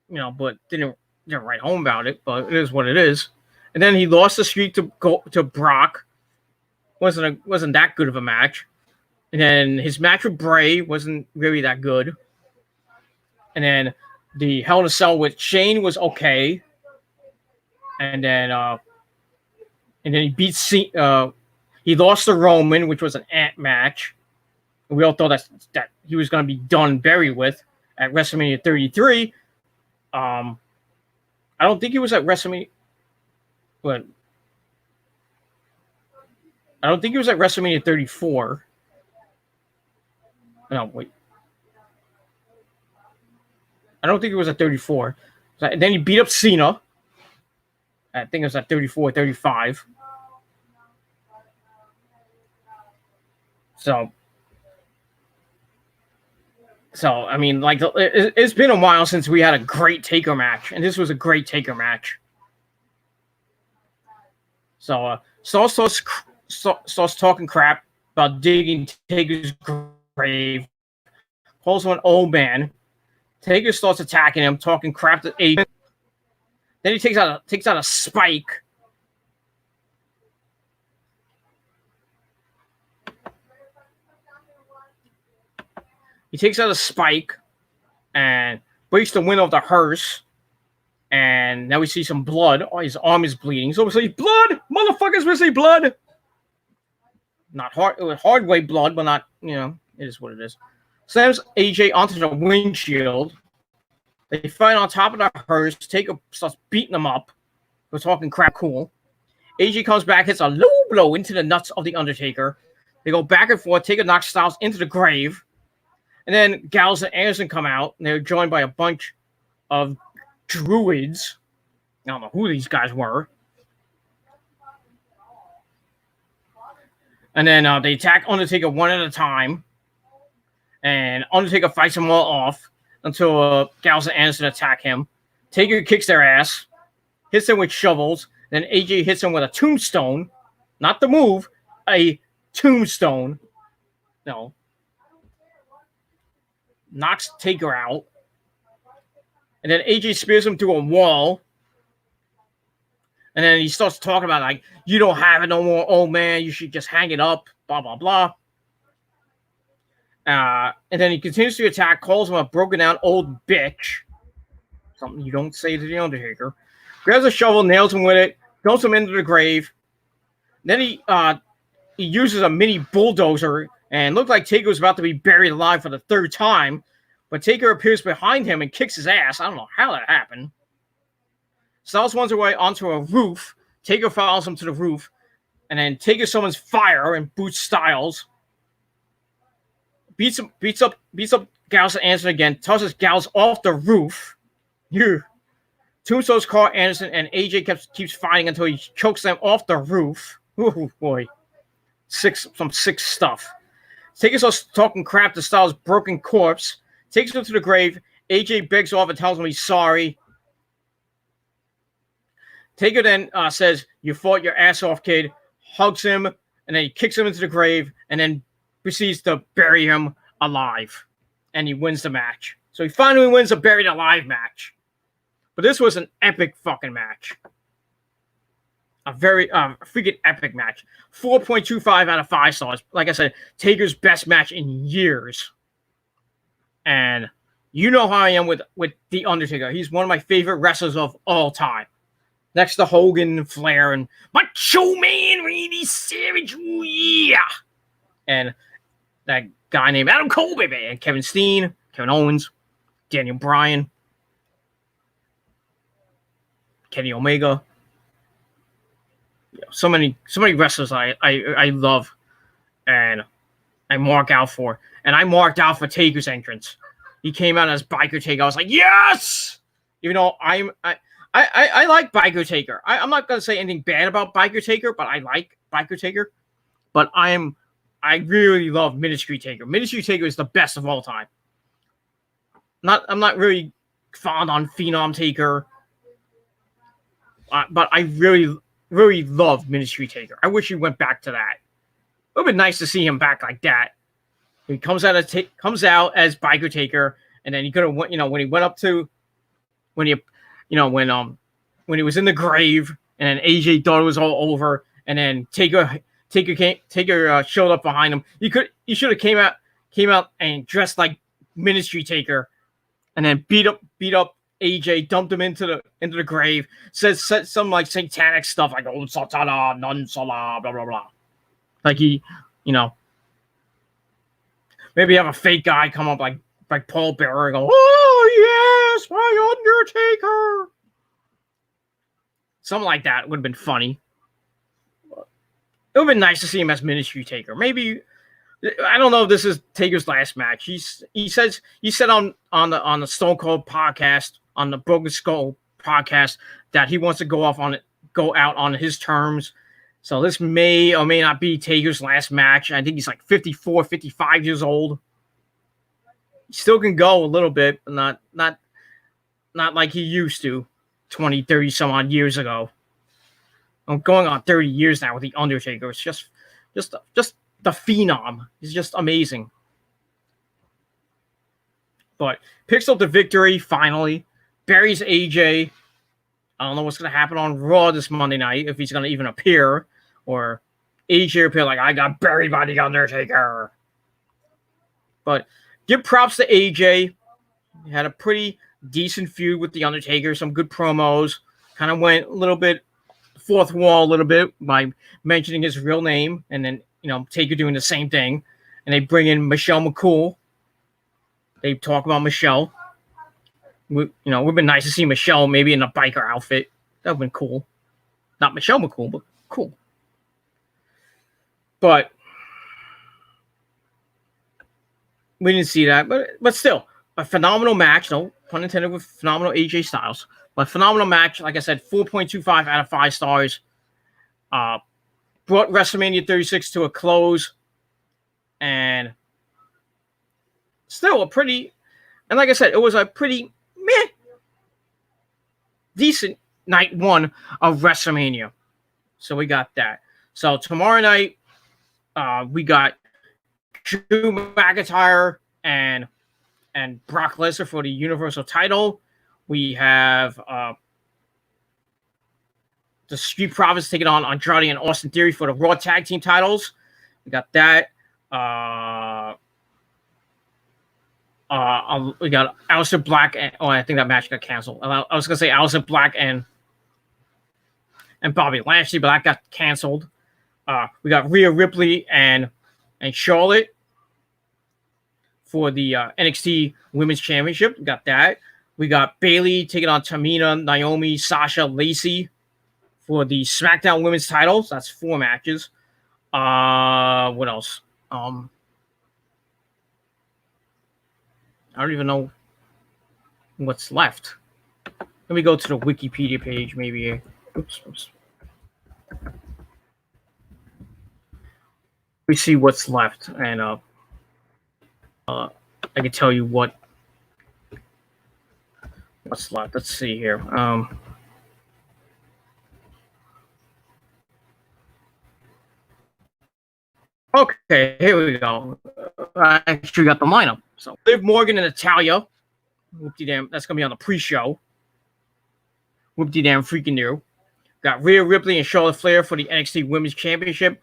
S1: you know, but didn't write home about it. But it is what it is. And then he lost the streak to Brock. Wasn't that good of a match. And then his match with Bray wasn't really that good. And then the Hell in a Cell with Shane was okay. And then he beat he lost to Roman, which was an ant match. We all thought that he was going to be done and buried with at WrestleMania 33. I don't think he was at WrestleMania. But I don't think he was at WrestleMania 34. No, wait. I don't think he was at 34. And then he beat up Cena. I think it was at 34, 35. So I mean, like, it's been a while since we had a great Taker match, and this was a great Taker match. So starts talking crap about digging Taker's grave. Calls him an old man. Taker starts attacking him, talking crap to AJ. Then he takes out a spike He takes out a spike and breaks the window of the hearse. And now we see some blood. Oh, his arm is bleeding. So we say, blood! Motherfuckers, we say blood! Not hard, it was hard way blood, but not, it is what it is. Slams AJ onto the windshield. They fight on top of the hearse. Taker starts beating them up. We're talking crap cool. AJ comes back, hits a low blow into the nuts of the Undertaker. They go back and forth. Taker knocks Styles into the grave. And then Gallows and Anderson come out, and they're joined by a bunch of druids. I don't know who these guys were. And then they attack Undertaker one at a time. And Undertaker fights them all off until Gallows and Anderson attack him. Taker kicks their ass, hits them with shovels. Then AJ hits him with a tombstone. Not the move, a tombstone. No. Knocks Taker out. And then AJ spears him through a wall. And then he starts talking about, like, you don't have it no more, old man. You should just hang it up, blah, blah, blah. And then he continues to attack, calls him a broken down old bitch. Something you don't say to the Undertaker. Grabs a shovel, nails him with it, throws him into the grave. Then he uses a mini bulldozer and looked like Taker was about to be buried alive for the third time. But Taker appears behind him and kicks his ass. I don't know how that happened. Styles runs away onto a roof. Taker follows him to the roof. And then Taker summons fire and boots Styles. Beats up Gallows and Anderson again. Tosses Gallows off the roof. Tombstone's Carl Anderson and AJ keeps fighting until he chokes them off the roof. Ooh, boy. Some sick stuff. Taker starts talking crap to Styles' broken corpse. Takes him to the grave. AJ begs off and tells him he's sorry. Taker then says, you fought your ass off, kid. Hugs him, and then he kicks him into the grave, and then proceeds to bury him alive. And he wins the match. So he finally wins a buried alive match. But this was an epic fucking match. A very freaking epic match. 4.25 out of 5 stars. Like I said, Taker's best match in years. And you know how I am with The Undertaker. He's one of my favorite wrestlers of all time. Next to Hogan and Flair and Macho Man Randy Savage. Ooh, yeah. And that guy named Adam Cole, baby. And Kevin Steen, Kevin Owens, Daniel Bryan, Kenny Omega. So many wrestlers I love and I mark out for. And I marked out for Taker's entrance. He came out as Biker Taker. I was like, yes! Even though I like Biker Taker. I'm not going to say anything bad about Biker Taker, but I like Biker Taker. But I really love Ministry Taker. Ministry Taker is the best of all time. I'm not really fond on Phenom Taker. But I really, really love Ministry Taker. I wish he went back to that. It would have been nice to see him back like that. He comes out as Biker Taker, and then he could have went. When he went up to, when he was in the grave, and then AJ thought it was all over, and then Taker showed up behind him. He should have came out and dressed like Ministry Taker, and then beat up AJ, dumped him into the grave, said some like satanic stuff like "Oh Satana, non Sala," blah blah blah. Like he, maybe have a fake guy come up like Paul Bearer and go, "Oh yes, my Undertaker." Something like that would have been funny. It would have been nice to see him as Ministry Taker. Maybe, I don't know if this is Taker's last match. He said on the Stone Cold podcast, on the Broken Skull podcast, that he wants to go out on his terms. So this may or may not be Taker's last match. I think he's like 54, 55 years old. He still can go a little bit, but not like he used to 20, 30 some odd years ago. I'm going on 30 years now with The Undertaker. It's just the phenom. He's just amazing. But picks up the victory finally. Buries AJ. I don't know what's going to happen on Raw this Monday night, if he's going to even appear, or AJ appear like, I got buried by The Undertaker. But give props to AJ. He had a pretty decent feud with The Undertaker, some good promos. Kind of went a little bit fourth wall a little bit by mentioning his real name, and then Taker doing the same thing. And they bring in Michelle McCool. They talk about Michelle. Would have been nice to see Michelle maybe in a biker outfit. That would have been cool. Not Michelle McCool, but cool. But we didn't see that. But still, a phenomenal match. No pun intended with phenomenal AJ Styles. But phenomenal match. Like I said, 4.25 out of 5 stars. Brought WrestleMania 36 to a close. And still a pretty... And like I said, it was a pretty decent night 1 of WrestleMania. So we got that. So tomorrow night, we got Drew McIntyre and Brock Lesnar for the Universal title. We have the Street Profits taking on Andrade and Austin Theory for the Raw Tag Team titles. We got that. We got Aleister Black and I think that match got canceled. I was gonna say Aleister Black and Bobby Lashley, but that got canceled. We got Rhea Ripley and Charlotte for the NXT Women's Championship. We got that. We got Bayley taking on Tamina, Naomi, Sasha, Lacey for the SmackDown Women's titles. That's 4 matches. What else? I don't even know what's left. Let me go to the Wikipedia page, maybe. Oops. We see what's left, and I can tell you what's left. Let's see here. Okay, here we go. I actually got the lineup. So Liv Morgan and Natalya. Whoop-de-damn, that's gonna be on the pre-show. Whoop-de-damn freaking new. Got Rhea Ripley and Charlotte Flair for the NXT Women's Championship.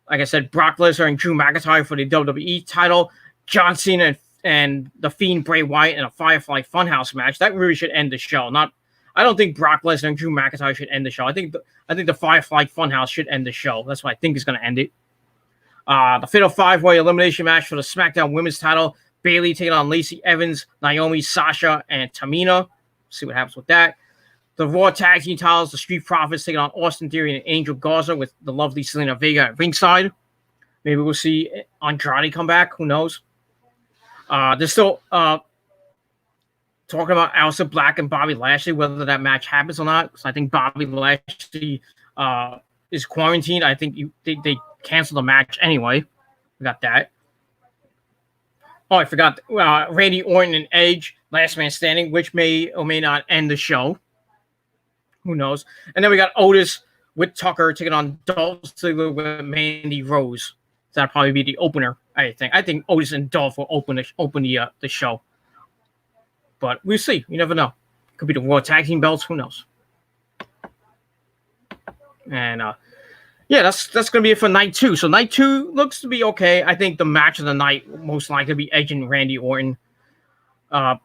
S1: Like I said, Brock Lesnar and Drew McIntyre for the WWE title. John Cena and The Fiend Bray Wyatt in a Firefly Funhouse match. That really should end the show. I don't think Brock Lesnar and Drew McIntyre should end the show. I think the Firefly Funhouse should end the show. That's what I think is going to end it. The Fatal 5-Way Elimination match for the SmackDown Women's title. Bayley taking on Lacey Evans, Naomi, Sasha, and Tamina. See what happens with that. The Raw Tag Team titles, the Street Profits taking on Austin Theory and Angel Garza with the lovely Selena Vega at ringside. Maybe we'll see Andrade come back. Who knows? They're still talking about Aleister Black and Bobby Lashley, whether that match happens or not. So I think Bobby Lashley is quarantined. I think they canceled the match anyway. We got that. Oh, I forgot. Randy Orton and Edge, Last Man Standing, which may or may not end the show. Who knows? And then we got Otis with Tucker taking on Dolph Ziggler with Mandy Rose. So that'll probably be the opener, I think. I think Otis and Dolph will open the show. But we'll see. You never know. Could be the Raw Tag Team belts. Who knows? And that's going to be it for night 2. So night 2 looks to be okay. I think the match of the night most likely to be Edge and Randy Orton. But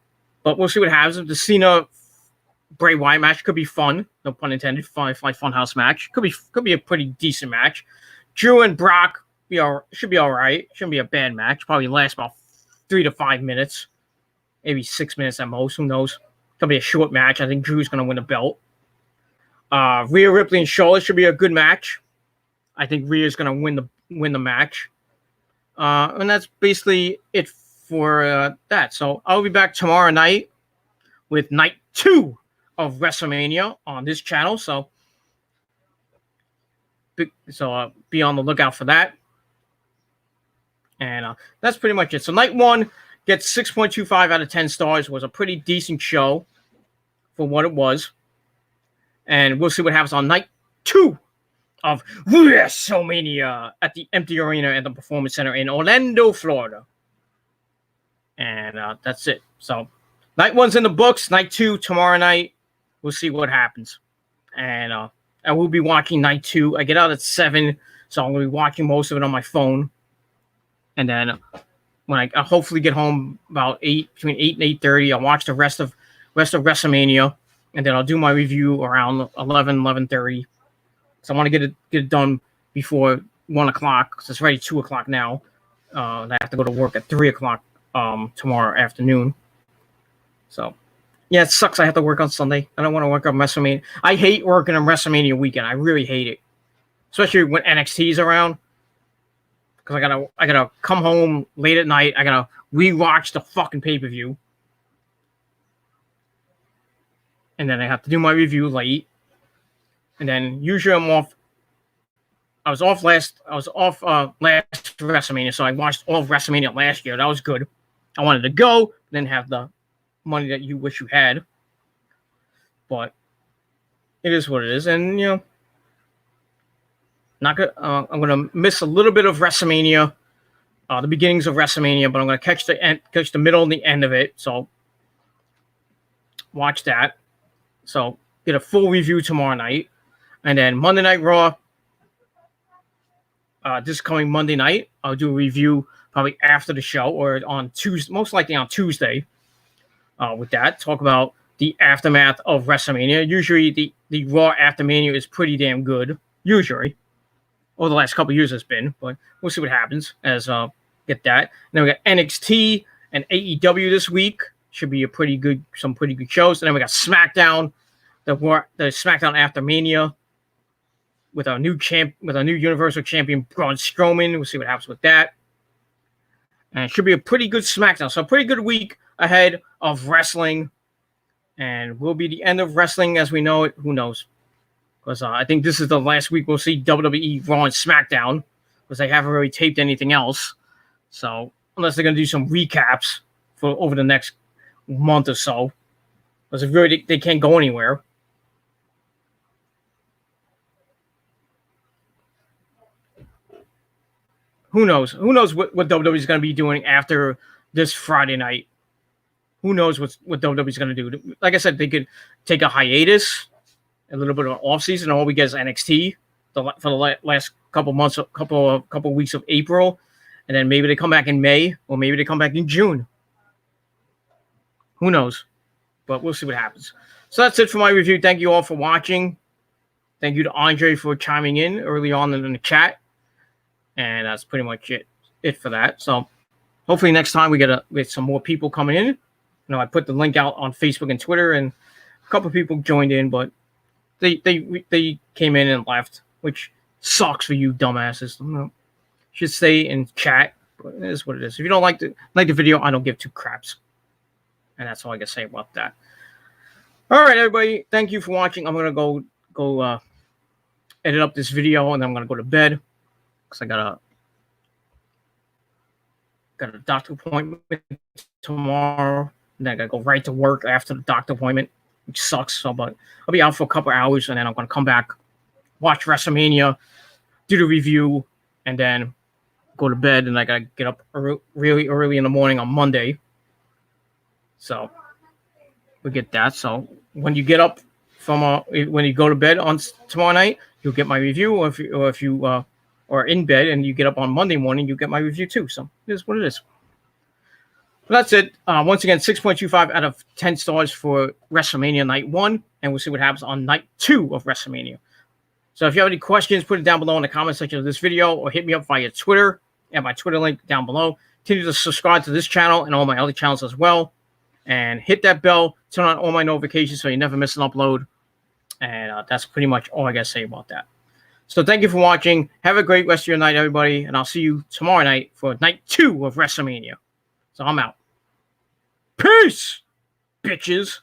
S1: we'll see what happens. The Cena Bray Wyatt match could be fun. No pun intended. Firefly Funhouse match. Could be a pretty decent match. Drew and Brock should be all right. Shouldn't be a bad match. Probably last about 3 to 5 minutes. Maybe 6 minutes at most. Who knows? Could be a short match. I think Drew's going to win the belt. Rhea Ripley and Charlotte should be a good match. I think Rhea's going to win the match. And that's basically it for that. So I'll be back tomorrow night with night 2 of WrestleMania on this channel. So be on the lookout for that. And that's pretty much it. So night 1 gets 6.25 out of 10 stars. It was a pretty decent show for what it was. And we'll see what happens on night 2 of WrestleMania at the Empty Arena at the Performance Center in Orlando, Florida. And that's it. So night 1's in the books. Night 2 tomorrow night. We'll see what happens. And I will be watching night 2. I get out at 7, so I'm going to be watching most of it on my phone. And then when I hopefully get home about between 8 and 8:30. I'll watch the rest of WrestleMania, and then I'll do my review around 11:30. So I want to get it done before 1 o'clock, because it's already 2 o'clock now. And I have to go to work at 3 o'clock tomorrow afternoon. So, yeah, it sucks I have to work on Sunday. I don't want to work on WrestleMania. I hate working on WrestleMania weekend. I really hate it. Especially when NXT is around. Because I gotta come home late at night. I gotta rewatch the fucking pay-per-view. And then I have to do my review late. And then usually I'm off. I was off last WrestleMania, so I watched all of WrestleMania last year. That was good. I wanted to go, then have the money that you wish you had. But it is what it is, and I'm gonna miss a little bit of WrestleMania, the beginnings of WrestleMania, but I'm gonna catch the middle and the end of it. So watch that. So get a full review tomorrow night, and then Monday Night Raw. This coming Monday night, I'll do a review probably after the show or on Tuesday, most likely on Tuesday. With that, talk about the aftermath of WrestleMania. Usually, the Raw after Mania is pretty damn good. Usually, over the last couple of years, it's been, but we'll see what happens as get that. And then we got NXT and AEW this week. Should be some pretty good shows. And then we got SmackDown, the SmackDown after Mania, with our new Universal Champion Braun Strowman. We'll see what happens with that. And it should be a pretty good SmackDown. So a pretty good week ahead of wrestling. And will be the end of wrestling as we know it. Who knows? Because I think this is the last week we'll see WWE Raw and SmackDown. Because they haven't really taped anything else. So unless they're going to do some recaps for over the next month or so. Because they can't go anywhere. Who knows? Who knows what WWE is going to be doing after this Friday night? Who knows what WWE is going to do? Like I said, they could take a hiatus, a little bit of an off season. All we get is NXT for the last couple months, couple weeks of April, and then maybe they come back in May, or maybe they come back in June. Who knows? But we'll see what happens. So that's it for my review. Thank you all for watching. Thank you to Andre for chiming in early on in the chat. And that's pretty much it for that. So hopefully next time we get some more people coming in. I put the link out on Facebook and Twitter, and a couple of people joined in, but they came in and left, which sucks for you dumbasses. Should stay in chat, but it is what it is. If you don't like the video, I don't give two craps. And that's all I can say about that. All right, everybody. Thank you for watching. I'm gonna go edit up this video, and then I'm gonna go to bed. Because I got a doctor appointment tomorrow, and then I gotta go right to work after the doctor appointment, which sucks. So, but I'll be out for a couple hours, and then I'm gonna come back, watch WrestleMania, do the review, and then go to bed. And I gotta get up really early in the morning on Monday. So we get that. So when you get up when you go to bed on tomorrow night, you'll get my review. Or if you or in bed and you get up on Monday morning, you get my review too. So it is what it is. But that's it. Once again, 6.25 out of 10 stars for WrestleMania Night 1. And we'll see what happens on Night 2 of WrestleMania. So if you have any questions, put it down below in the comment section of this video, or hit me up via Twitter and my Twitter link down below. Continue to subscribe to this channel and all my other channels as well. And hit that bell, turn on all my notifications so you never miss an upload. And that's pretty much all I got to say about that. So thank you for watching. Have a great rest of your night, everybody. And I'll see you tomorrow night for Night 2 of WrestleMania. So I'm out. Peace, bitches.